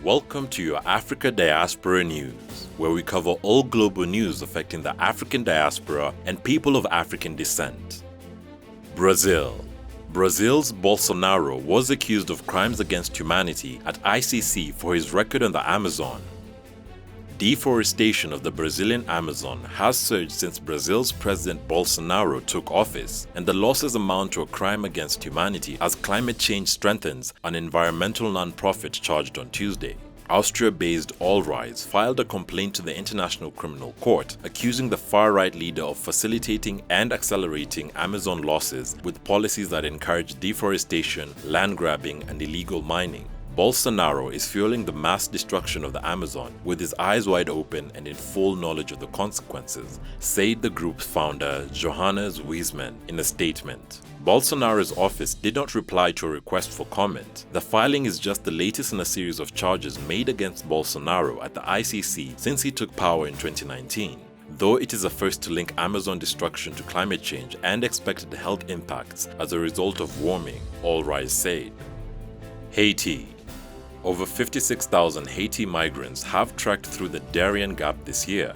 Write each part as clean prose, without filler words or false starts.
Welcome to your Africa Diaspora News, where we cover all global news affecting the African diaspora and people of African descent. Brazil. Brazil's Bolsonaro was accused of crimes against humanity at ICC for his record on the Amazon. Deforestation of the Brazilian Amazon has surged since Brazil's President Bolsonaro took office, and the losses amount to a crime against humanity as climate change strengthens, an environmental non-profit charged on Tuesday. Austria-based All Rise filed a complaint to the International Criminal Court, accusing the far-right leader of facilitating and accelerating Amazon losses with policies that encourage deforestation, land grabbing, and illegal mining. Bolsonaro is fueling the mass destruction of the Amazon with his eyes wide open and in full knowledge of the consequences, said the group's founder Johannes Wiesmann in a statement. Bolsonaro's office did not reply to a request for comment. The filing is just the latest in a series of charges made against Bolsonaro at the ICC since he took power in 2019. Though it is a first to link Amazon destruction to climate change and expected health impacts as a result of warming, All Rise said. Haiti. Over 56,000 Haiti migrants have trekked through the Darien Gap this year.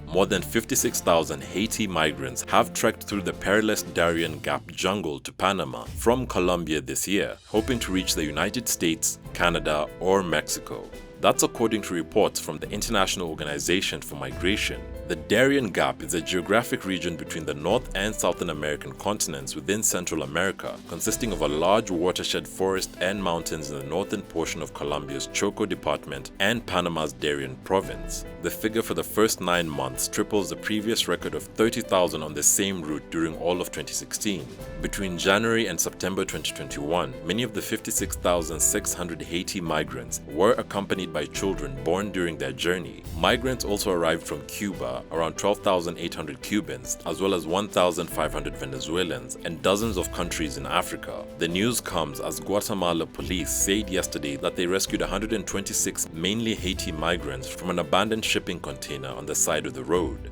More than 56,000 Haiti migrants have trekked through the perilous Darien Gap jungle to Panama from Colombia this year, hoping to reach the United States, Canada, or Mexico. That's according to reports from the International Organization for Migration. The Darien Gap is a geographic region between the North and Southern American continents within Central America, consisting of a large watershed forest and mountains in the northern portion of Colombia's Choco department and Panama's Darien province. The figure for the first 9 months triples the previous record of 30,000 on the same route during all of 2016. Between January and September 2021, many of the 56,600 Haiti migrants were accompanied by children born during their journey. Migrants also arrived from Cuba, around 12,800 Cubans, as well as 1,500 Venezuelans, and dozens of countries in Africa. The news comes as Guatemala police said yesterday that they rescued 126 mainly Haiti migrants from an abandoned shipping container on the side of the road.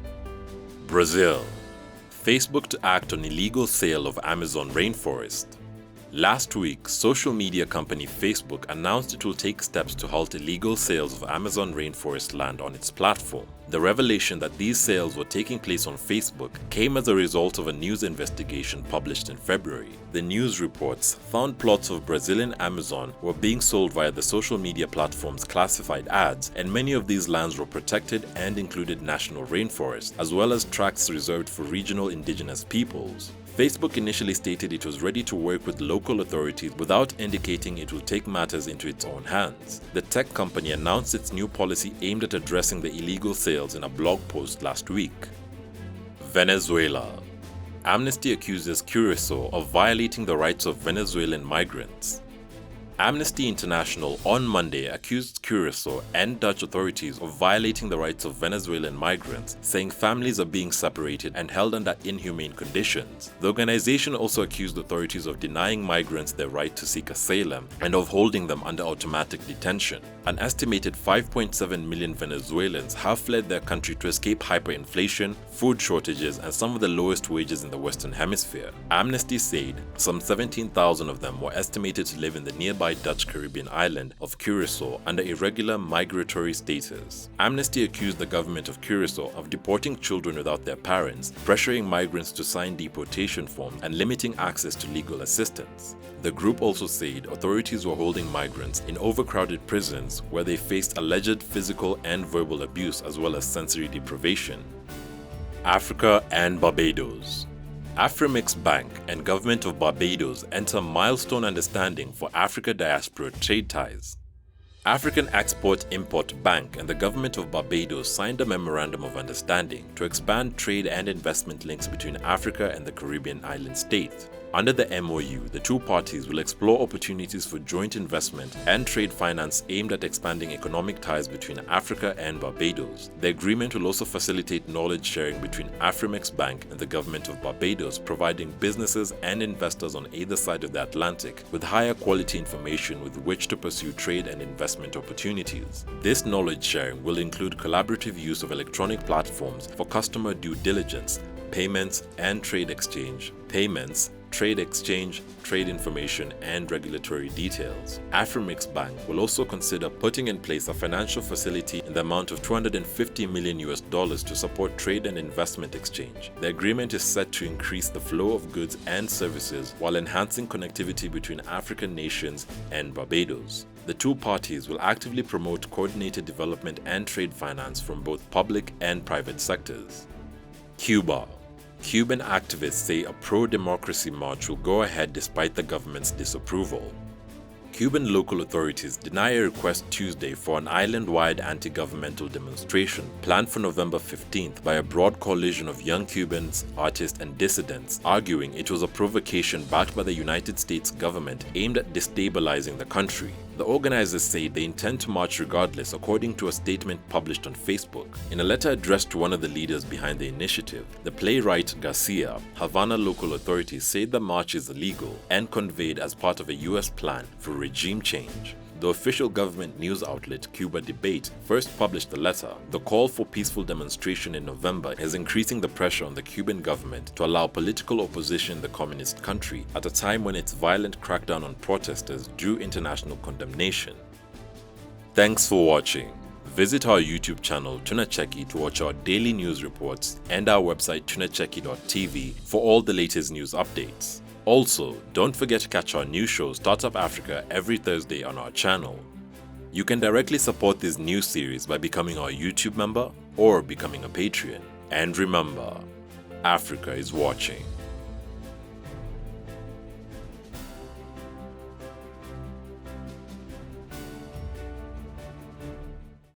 Brazil. Facebook to act on illegal sale of Amazon rainforest. Last week, social media company Facebook announced it will take steps to halt illegal sales of Amazon rainforest land on its platform. The revelation that these sales were taking place on Facebook came as a result of a news investigation published in February. The news reports found plots of Brazilian Amazon were being sold via the social media platform's classified ads, and many of these lands were protected and included national rainforests, as well as tracts reserved for regional indigenous peoples. Facebook initially stated it was ready to work with local authorities without indicating it will take matters into its own hands. The tech company announced its new policy aimed at addressing the illegal sales in a blog post last week. Venezuela. Amnesty accuses Curacao of violating the rights of Venezuelan migrants. Amnesty International on Monday accused Curacao and Dutch authorities of violating the rights of Venezuelan migrants, saying families are being separated and held under inhumane conditions. The organization also accused authorities of denying migrants their right to seek asylum and of holding them under automatic detention. An estimated 5.7 million Venezuelans have fled their country to escape hyperinflation, food shortages, and some of the lowest wages in the Western Hemisphere. Amnesty said some 17,000 of them were estimated to live in the nearby Dutch Caribbean island of Curacao under irregular migratory status. Amnesty accused the government of Curacao of deporting children without their parents, pressuring migrants to sign deportation forms, and limiting access to legal assistance. The group also said authorities were holding migrants in overcrowded prisons where they faced alleged physical and verbal abuse as well as sensory deprivation. Africa and Barbados. Afremix Bank and Government of Barbados enter milestone understanding for Africa diaspora trade ties. African Export-Import Bank and the Government of Barbados signed a Memorandum of Understanding to expand trade and investment links between Africa and the Caribbean island states. Under the MOU, the two parties will explore opportunities for joint investment and trade finance aimed at expanding economic ties between Africa and Barbados. The agreement will also facilitate knowledge sharing between Afremix Bank and the Government of Barbados, providing businesses and investors on either side of the Atlantic with higher quality information with which to pursue trade and investment opportunities. This knowledge sharing will include collaborative use of electronic platforms for customer due diligence, payments and trade exchange, payments, trade exchange, trade information, and regulatory details. Afreximbank Bank will also consider putting in place a financial facility in the amount of $250 million to support trade and investment exchange. The agreement is set to increase the flow of goods and services while enhancing connectivity between African nations and Barbados. The two parties will actively promote coordinated development and trade finance from both public and private sectors. Cuba. Cuban activists say a pro-democracy march will go ahead despite the government's disapproval. Cuban local authorities deny a request Tuesday for an island-wide anti-governmental demonstration planned for November 15th by a broad coalition of young Cubans, artists, and dissidents, arguing it was a provocation backed by the United States government aimed at destabilizing the country. The organizers say they intend to march regardless, according to a statement published on Facebook. In a letter addressed to one of the leaders behind the initiative, the playwright Garcia, Havana local authorities say the march is illegal and conveyed as part of a U.S. plan for regime change. The official government news outlet Cuba Debate first published the letter. The call for peaceful demonstration in November is increasing the pressure on the Cuban government to allow political opposition in the communist country at a time when its violent crackdown on protesters drew international condemnation. Thanks for watching. Visit our YouTube channel Tunacheki to watch our daily news reports and our website tunacheki.tv for all the latest news updates. Also, don't forget to catch our new show Startup Africa every Thursday on our channel. You can directly support this new series by becoming our YouTube member or becoming a Patreon. And remember, Africa is watching.